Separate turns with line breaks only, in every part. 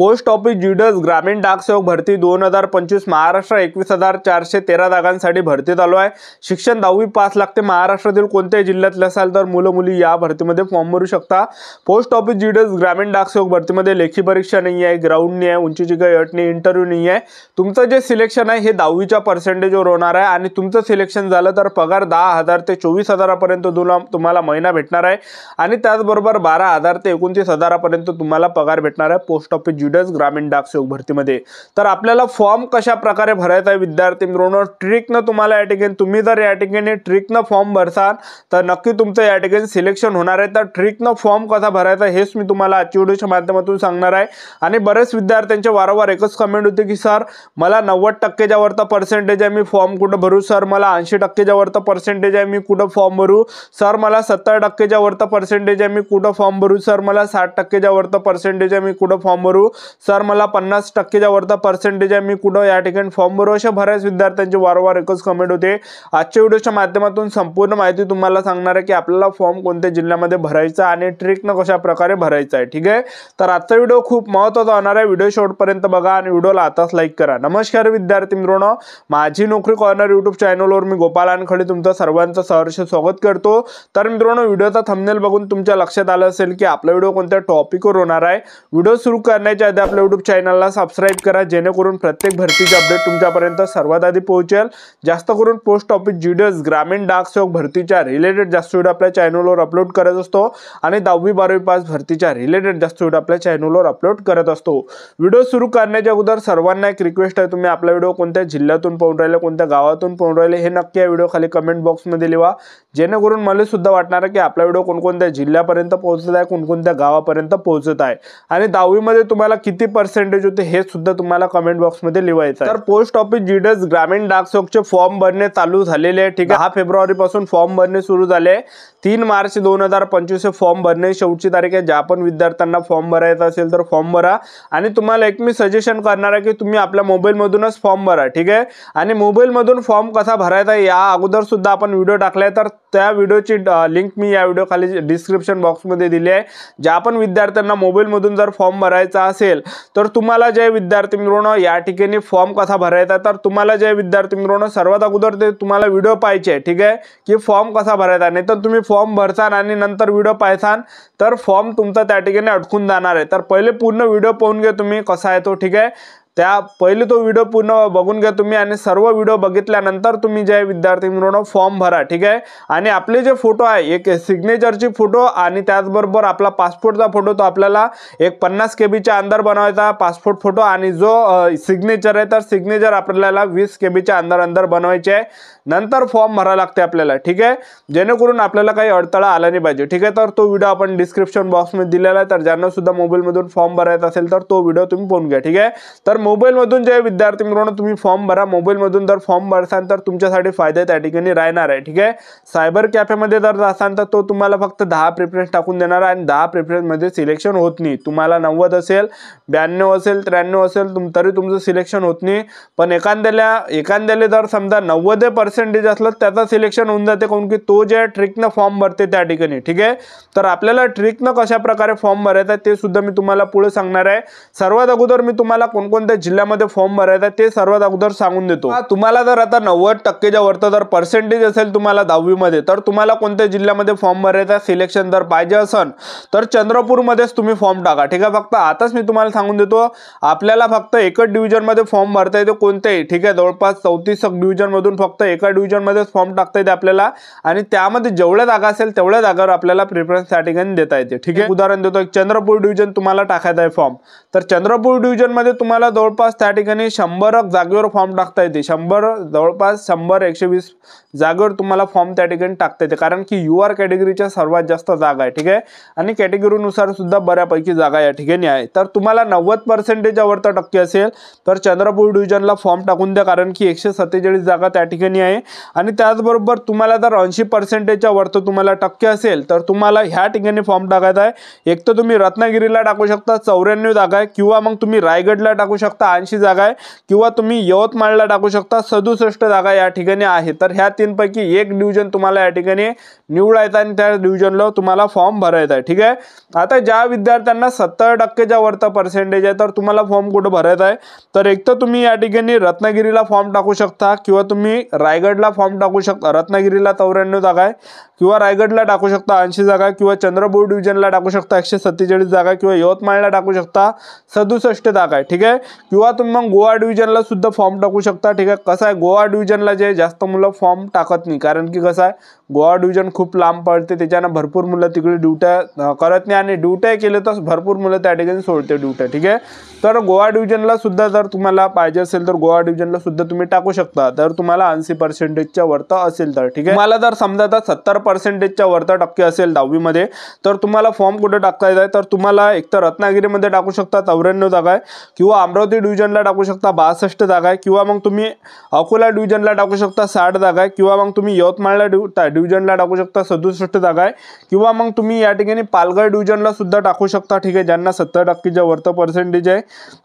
Post office GDS ग्रामीण डाकसेवक भरती 2025 महाराष्ट्र 21,413 जागांसाठी भरती चालू आहे। शिक्षण 10वी पास लागते। महाराष्ट्रातील कोणत्याही जिल्ह्यातले असाल तर मुलं मुली या भरतीमध्ये फॉर्म भरू शकता। पोस्ट ऑफिस जीडीएस ग्रामीण डाकसेवक भरतीमध्ये लेखी परीक्षा नाही आहे, ग्राउंड नाही आहे, उंचीची काही अट नाही, इंटरव्ह्यू नाही आहे। तुमचं जे सिलेक्शन आहे हे 10वीच्या पर्सेंटेजवर होणार आहे आणि तुमचं सिलेक्शन झालं तर पगार 10,000 ते 24,000 पर्यंत तुम्हाला महिना भेटणार आहे आणि त्याचबरोबर 12,000 ते 29,000 पर्यंत तुम्हाला पगार भेटणार आहे पोस्ट ऑफिस जीडीएस ग्रामीण डाकसेवक भरतीमध्ये। तर आपल्याला फॉर्म कशा प्रकारे भरायचा आहे विद्यार्थी मित्रांनो, ट्रिकनं तुम्हाला या ठिकाणी तुम्ही जर या ठिकाणी ट्रिकनं फॉर्म भरसाल तर नक्की तुमचं या ठिकाणी सिलेक्शन होणार आहे। तर ट्रिकनं फॉर्म कसा भरायचा हेच मी तुम्हाला आजच्या व्हिडिओच्या माध्यमातून सांगणार आहे। आणि बरेच विद्यार्थ्यांचे वारंवार एकच कमेंट होते की सर मला 90% वरता पर्सेंटेज आहे, मी फॉर्म कुठं भरू? सर मला 80% वरता पर्सेंटेज आहे, मी कुठं फॉर्म भरू? सर मला 70% वरता पर्सेंटेज आहे, मी कुठं फॉर्म भरू? सर मला 60% वरता पर्सेंटेज आहे, मी कुठं फॉर्म भरू? सर मला 50% वरता पर्सेंटेज आहे, मी कुठं या ठिकाणी फॉर्म भरू? अशा बऱ्याच विद्यार्थ्यांचे वारंवार एकच कमेंट होते। आजच्या व्हिडिओच्या माध्यमातून संपूर्ण माहिती तुम्हाला सांगणार आहे की आपल्याला फॉर्म कोणत्या जिल्ह्यामध्ये भरायचा आणि ट्रिकनं कशा प्रकारे भरायचा आहे। ठीक आहे, तर आजचा व्हिडिओ खूप महत्त्वाचा होणार आहे। व्हिडिओ शेवटपर्यंत बघा आणि व्हिडिओला आताच लाईक करा। नमस्कार विद्यार्थी मित्रांनो, माझी नोकरी कॉर्नर यूट्यूब चॅनलवर मी गोपाल वानखडे तुमचं सर्वांचं सहर्ष स्वागत करतो। तर मित्रांनो, व्हिडिओचा थंबनेल बघून तुमच्या लक्षात आलं असेल की आपला व्हिडिओ कोणत्या टॉपिकवर होणार आहे। व्हिडिओ सुरू करण्याच्या आधी आपल्या यूट्यूब चॅनलला सबस्क्राइब करा जेणेकरून प्रत्येक भरतीचे अपडेट तुमच्यापर्यंत सर्वात आधी पोहोचेल। जास्त करून पोस्ट ऑफिस जीडीएस ग्रामीण डाकसेवक भरतीच्या रिलेटेड जास्त व्हिडिओ आपल्या चॅनलवर अपलोड करत असतो आणि 10वी 12वी पास भरतीच्या रिलेटेड जास्त व्हिडिओ आपल्या चॅनलवर अपलोड करत असतो। व्हिडिओ सुरू करण्याच्या अगोदर सर्वांना एक रिक्वेस्ट आहे, तुम्ही आपला व्हिडिओ कोणत्या जिल्ह्यातून पाहून राहिले, कोणत्या गावातून पाहून राहिले हे नक्की या व्हिडिओ खाली कमेंट बॉक्समध्ये लिहा जेणेकरून मला सुद्धा वाटणार आहे की आपला व्हिडिओ कोणकोणत्या जिल्ह्यापर्यंत पोहोचत आहे, कोणकोणत्या गावापर्यंत पोहोचत आहे आणि 10वी मध्ये तुम्हाला किती पर्सेंटेज होते हे सुद्धा तुम्हाला कमेंट बॉक्समध्ये लिहायचं आहे। तर पोस्ट ऑफिस जीडीएस ग्रामीण डाकसेवकचे फॉर्म भरणे चालू झालेले आहे। ठीक आहे, 10 फेब्रुवारी पासून फॉर्म भरणे सुरू झाले। 3 मार्च 2025 फॉर्म भरणे शेवटची तारीख आहे। ज्या पण विद्यार्थ्यांना फॉर्म भरायचा असेल तर फॉर्म भरा आणि तुम्हाला एक मी सजेशन करणार आहे की तुम्ही आपल्या मोबाईल मधूनच फॉर्म भरा। ठीक आहे, आणि मोबाईल मधून फॉर्म कसा भरायचा या अगोदर सुद्धा आपण व्हिडिओ टाकलाय, तर त्या व्हिडिओची लिंक मी या व्हिडिओ खाली डिस्क्रिप्शन बॉक्समध्ये दिली आहे। ज्या पण विद्यार्थ्यांना मोबाईल मधून जर फॉर्म भरायचा असेल तर तुम्हाला जे विद्यार्थी मित्रांनो या ठिकाणी फॉर्म कसा भरायचा, तर तुम्हाला जे विद्यार्थी मित्रांनो सर्वात अगोदर ते तुम्हाला व्हिडिओ पाहायचे। ठीक आहे, की फॉर्म कसा भरायचा, नाही तर तुम्ही फॉर्म भरसान आणि नंतर व्हिडिओ पाहसान तर फॉर्म तुमचा त्या ठिकाणी अडकून जाणार आहे। तर पहिले पूर्ण व्हिडिओ पाहून घ्या तुम्ही कसा आहे तो। ठीक आहे, त्या पहिले तो व्हिडिओ पूर्ण बघून घ्या तुम्ही आणि सर्व व्हिडिओ बघितल्यानंतर तुम्ही जे विद्यार्थी मित्रांनो फॉर्म भरा। ठीक आहे, आणि आपले जे फोटो आहे एक सिग्नेचरची फोटो आणि त्याचबरोबर आपला पासपोर्टचा फोटो तो आपल्याला एक 50 KB अंदर बनवायचा पासपोर्ट फोटो आणि जो सिग्नेचर आहे तर सिग्नेचर आपल्याला 20 KB अंदर बनवायचे आहे। नंतर फॉर्म भरायला लागते आपल्याला। ठीक आहे, जेणेकरून आपल्याला काही अडथळा आला नाही पाहिजे। ठीक आहे, तर तो व्हिडिओ आपण डिस्क्रिप्शन बॉक्समध्ये दिलेला आहे, तर ज्यांना सुद्धा मोबाईल मधून फॉर्म भरायचा असेल तर तो व्हिडिओ तुम्ही पाहून घ्या। ठीक आहे, तर मोबाईल मधून जे विद्यार्थी मित्रांनो तुम्ही फॉर्म भरा, मोबाईल मधून जर फॉर्म भरसाल तर तुमच्यासाठी फायदे त्या ठिकाणी राहणार आहे। ठीक आहे, सायबर कॅफेमध्ये जर जासाल तर तो तुम्हाला फक्त 10 प्रेफरन्स टाकून देणार आहे आणि 10 प्रेफरन्स मध्ये सिलेक्शन होत नाही। तुम्हाला 90 असेल, 92 असेल, 93 असेल तरी तुमचं सिलेक्शन होत नाही। पण एखाद्याला जर समजा 90% असलं त्याचा सिलेक्शन होऊन जाते, कारण की तो जे ट्रिकनं फॉर्म भरते त्या ठिकाणी। ठीक आहे, तर आपल्याला ट्रिकनं कशा प्रकारे फॉर्म भरायचा ते सुद्धा मी तुम्हाला पुढे सांगणार आहे। सर्वात अगोदर मी तुम्हाला कोणकोणत्या जिल्ह्यामध्ये फॉर्म भरायचा ते सर्वात अगोदर सांगून देतो। तुम्हाला जर आता 90% वरतं जर पर्सेंटेज असेल तुम्हाला 10वी मध्ये तर तुम्हाला कोणत्या जिल्ह्यामध्ये फॉर्म भरायचा सिलेक्शन जर पाहिजे असेल तर चंद्रपूरमध्येच तुम्ही फॉर्म टाका। ठीक आहे, फक्त आताच मी तुम्हाला सांगून देतो आपल्याला फक्त एकच डिव्हिजन मध्ये फॉर्म भरता येते कोणतेही। ठीक आहे, जवळपास 34 डिव्हिजन मधून फक्त एका डिव्हिजन मध्ये फॉर्म टाकता येते आपल्याला आणि त्यामध्ये जेवढ्या जागा असेल तेवढ्या जागावर आपल्याला प्रेफरन्स त्या ठिकाणी देता येते। ठीक आहे, उदाहरण देतो, एक चंद्रपूर डिव्हिजन तुम्हाला टाकायचा आहे फॉर्म, तर चंद्रपूर डिव्हिजन मध्ये तुम्हाला जवळपास त्या ठिकाणी 100 जागेवर फॉर्म टाकता येते। जवळपास 100-120 जागेवर तुम्हाला फॉर्म त्या ठिकाणी टाकता येते, कारण की UR कॅटेगरीच्या सर्वात जास्त जागा आहे। ठीक आहे, आणि कॅटेगरीनुसार सुद्धा बऱ्यापैकी जागा या ठिकाणी आहे। तर तुम्हाला 90% वरती टक्के असेल तर चंद्रपूर डिव्हिजनला फॉर्म टाकून द्या, कारण की 147 जागा त्या ठिकाणी आहे। आणि त्याचबरोबर तुम्हाला जर 80% वरती तुम्हाला टक्के असेल तर तुम्हाला ह्या ठिकाणी फॉर्म टाकायचा आहे। एक तर तुम्ही रत्नागिरीला टाकू शकता, 94 जागा आहे, किंवा मग तुम्ही रायगडला टाकू शकता शकता 80 जागा आहे, किंवा तुम्ही यवतमाळला टाकू शकता 67 जागा या ठिकाणी आहे. तर ह्या तीनपैकी एक डिव्हिजन तुम्हाला या ठिकाणी निवडायचं आणि त्या डिव्हिजनला तुम्हाला फॉर्म भरायचा आहे. ठीक आहे. आता ज्या विद्यार्थ्यांना 70%च्या वरचा पर्सेंटेज आहे तर तुम्हाला फॉर्म कुठं भरायचा आहे, तर एक तर तुम्ही या ठिकाणी रत्नागिरीला फॉर्म टाकू शकता, किंवा तुम्ही रायगडला फॉर्म टाकू शकता. रत्नागिरीला 94 जागा आहे, किंवा रायगडला टाकू शकता 80 जागा, किंवा चंद्रपूर डिव्हिजनला टाकू शकता 147 जागा, किंवा यवतमाळला टाकू शकता 67 जागा आहे. ठीक आहे. किंवा तुम्ही मग गोवा डिव्हिजनला सुद्धा फॉर्म टाकू शकता. ठीक आहे. कसं आहे, गोवा डिव्हिजनला जे जास्त मुलं फॉर्म टाकत नाही, कारण की कसं आहे, गोवा डिव्हिजन खूप लांब पडते, त्याच्यानं भरपूर मुलं तिकडे ड्युट्या करत नाही, आणि ड्युट्या केले तर भरपूर मुलं त्या ठिकाणी सोडते ड्युट्या. ठीक आहे. तर गोवा डिव्हिजनला सुद्धा जर तुम्हाला पाहिजे असेल तर गोवा डिव्हिजनला सुद्धा तुम्ही टाकू शकता, तर तुम्हाला 80%च्या वरती असेल तर. ठीक आहे. तुम्हाला जर समजा आता 70%च्या वरती टक्के असेल 10वी मध्ये, तर तुम्हाला फॉर्म कुठे टाकायचा आहे, तर तुम्हाला एक तर रत्नागिरीमध्ये टाकू शकता 94 जागा आहे, किंवा अमरावती डिव्हिजनला टाकू शकता 62 जागा आहे, किंवा मग तुम्ही अकोला डिव्हिजनला टाकू शकता 60 जागा आहे, किंवा मग तुम्ही यवतमाळला डिव्हिजनला टाकू शकता 67 जागा आहे, किंवा मग तुम्ही या ठिकाणी पालघर डिव्हिजनला सुद्धा टाकू शकता. ठीक आहे. ज्यांना 70%च्या वरचं पर्सेंटेज आहे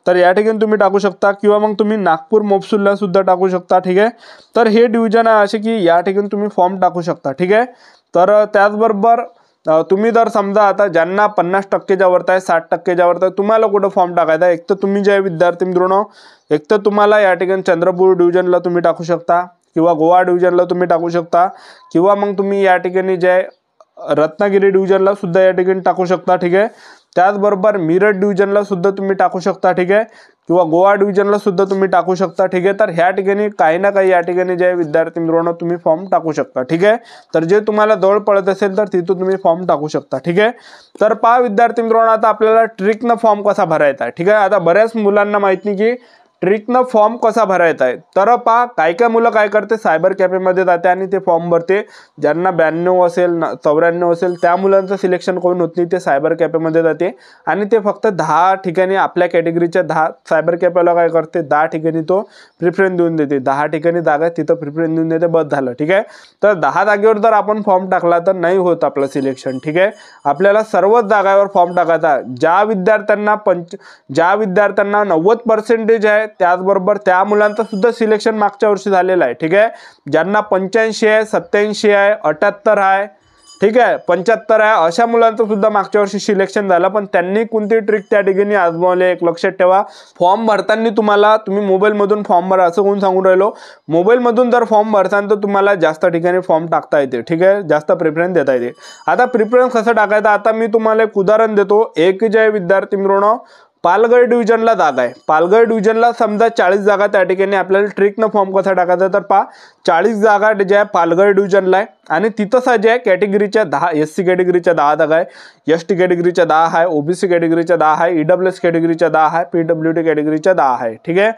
तर या ठिकाणी तुम्ही टाकू शकता, किंवा मग तुम्ही नागपूर मोपसूलला सुद्धा टाकू शकता. ठीक आहे. तर हे डिव्हिजन आहे असे की या ठिकाणी तुम्ही फॉर्म टाकू शकता. ठीक आहे. तर त्याचबरोबर तुम्ही जर समजा आता ज्यांना 50%च्या वरती आहे, 60%च्या वरती आहे, तुम्हाला कुठं फॉर्म टाकायचा आहे, एक तर तुम्ही जे विद्यार्थी मित्रांनो, एक तर तुम्हाला या ठिकाणी चंद्रपूर डिव्हिजनला तुम्ही टाकू शकता, किंवा गोवा डिव्हिजनला तुम्ही टाकू शकता, किंवा मग तुम्ही या ठिकाणी जे रत्नागिरी डिव्हिजनला सुद्धा या ठिकाणी टाकू शकता. ठीक आहे. त्याचबरोबर मिरज डिव्हिजनला सुद्धा तुम्ही टाकू शकता. ठीक आहे. किंवा गोवा डिव्हिजनला सुद्धा तुम्ही टाकू शकता. ठीक आहे. तर ह्या ठिकाणी काही ना काही या ठिकाणी जे विद्यार्थी मित्रांनो तुम्ही फॉर्म टाकू शकता. ठीक आहे. तर जे तुम्हाला जवळ पडत असेल तर तिथून तुम्ही फॉर्म टाकू शकता. ठीक आहे. तर पहा विद्यार्थी मित्रांनो, आता आपल्याला ट्रिकनं फॉर्म कसा भरायचा आहे. ठीक आहे. आता बऱ्याच मुलांना माहित नाही की ट्रिकनं फॉर्म कसा भरायचा आहे. तर पहा काय काय मुलं काय करते, सायबर कॅफेमध्ये जाते आणि ते फॉर्म भरते. ज्यांना 92 असेल 94 असेल त्या मुलांचं सिलेक्शन कोण होत नाही, ते सायबर कॅफेमध्ये जाते आणि ते फक्त 10 ठिकाणी आपल्या कॅटेगरीच्या 10 सायबर कॅफेला काय करते, 10 ठिकाणी तो प्रिफरन्स देऊन देते. 10 ठिकाणी जागा तिथं प्रिफरन्स देऊन देते, बस झालं. ठीक आहे. तर 10 जागेवर जर आपण फॉर्म टाकला तर नाही होत आपलं सिलेक्शन. ठीक आहे. आपल्याला सर्वच जागावर फॉर्म टाकायचा. ज्या विद्यार्थ्यांना 90% आहे त्याचबरोबर त्या मुलांचं सुद्धा सिलेक्शन मागच्या वर्षी झालेलं आहे. ठीक आहे. ज्यांना 85 आहे, 87 आहे, 78 आहे, ठीक आहे, 75 आहे, अशा मुलांचं सुद्धा मागच्या वर्षी सिलेक्शन झालं, पण त्यांनी कोणती ट्रिक त्या ठिकाणी आजमावले. एक लक्षात ठेवा, फॉर्म भरताना तुम्ही मोबाईलमधून फॉर्म भरा असं कोण सांगून राहिलो. मोबाईलमधून जर फॉर्म भरताना तर तुम्हाला जास्त ठिकाणी फॉर्म टाकता येते. ठीक आहे. जास्त प्रिफरन्स देता येते. आता प्रिफरन्स कसं टाकायचं, आता मी तुम्हाला एक उदाहरण देतो. एक जे विद्यार्थी मित्रांनो पालघर डिव्हिजनला जागा आहे. पालघर डिव्हिजनला समजा 40 जागा, त्या ठिकाणी आपल्याला ट्रिकनं फॉर्म कसा टाकायचा, तर पहा 40 जागा ज्या आहे पालघर डिव्हिजनला आहे, आणि तिथं जे आहे कॅटेगरीच्या 10 SC कॅटेगरीच्या 10 जागा आहे, ST कॅटेगरीच्या 10 आहे, OBC कॅटेगरीच्या 10 आहे, EWS कॅटेगरीच्या 10 आहे, PWD कॅटेगरीच्या 10 आहे. ठीक आहे.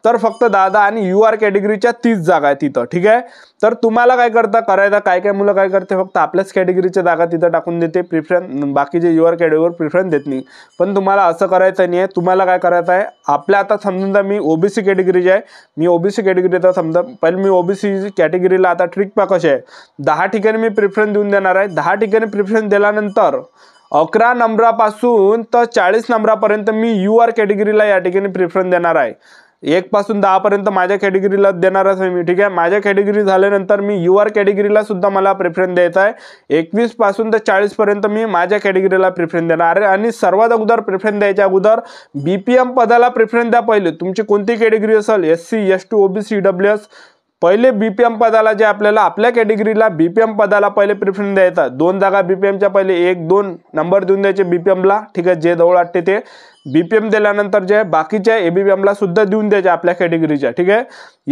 तर फक्त 10 आणि UR कॅटेगरीच्या 30 जागा आहे तिथं. ठीक आहे. तर तुम्हाला काय करायचं, काय काय मुलं काय करते, फक्त आपल्याच कॅटेगरीच्या जागा तिथं टाकून देते प्रिफरन्स, बाकीचे UR कॅटेगरीवर प्रिफरन्स देत नाही. पण तुम्हाला असं करायचं नाही आहे. तुम्हाला काय करायचं आहे, आपल्या आता समजा मी OBC कॅटेगरी आहे, मी OBC कॅटेगरीचा समजा पहिले मी OBC कॅटेगरीला आता ट्रिक पा कशी आहे, 10 ठिकाणी मी प्रिफरन्स देऊन देणार आहे. 10 ठिकाणी प्रिफरन्स दिल्यानंतर 11 नंबरापासून तर 40 नंबरापर्यंत मी UR कॅटेगरीला या ठिकाणी प्रिफरन्स देणार आहे. 1 पासून 10 पर्यंत माझ्या कॅटेगरीला देणारच आहे मी. ठीक आहे. माझ्या कॅटेगरी झाल्यानंतर मी UR कॅटेगरीला सुद्धा मला प्रिफरन्स द्यायचा आहे. 21 पासून तर 40 पर्यंत मी माझ्या कॅटेगरीला प्रिफरन्स देणार आहे. आणि सर्वात अगोदर प्रिफरन्स द्यायच्या अगोदर BPM पदाला प्रिफरन्स द्या. पहिले तुमची कोणती कॅटेगरी असेल, SC ST OBC EWS, पहिले BPM पदाला जे आपल्याला आपल्या कॅटेगरीला BPM पदाला पहिले प्रिफरन्स द्यायचा. 2 जागा BPMच्या पहिले 1-2 नंबर देऊन द्यायचे BPMला. ठीक आहे. जे जवळ वाटते ते BPM दिल्यानंतर जे बाकीच्या ABPMला सुद्धा देऊन द्यायचे आपल्या कॅटेगरीच्या. ठीक आहे.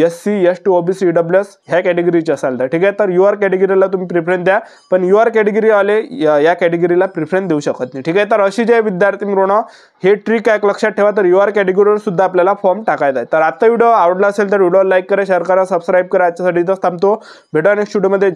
SC ST OBC EWS ह्या कॅटेगरीचे असाल तर. ठीक आहे. तर UR कॅटेगरीला तुम्ही प्रिफरन्स द्या, पण UR कॅटेगरीवाले या कॅटेगरीला प्रिफरन्स देऊ शकत नाही. ठीक आहे. तर अशी जे विद्यार्थी मित्रांनो हे ट्रिक आहे लक्षात ठेवा. तर UR कॅटेगरीवर सुद्धा आपल्याला फॉर्म टाकायचा आहे. तर आजचा व्हिडिओ आवडला असेल तर व्हिडिओला लाईक करा, शेअर करा, सबस्क्राईब करा. आजच्यासाठी इथंच थांबतो. भेटूया नेक्स्ट व्हिडिओमध्ये.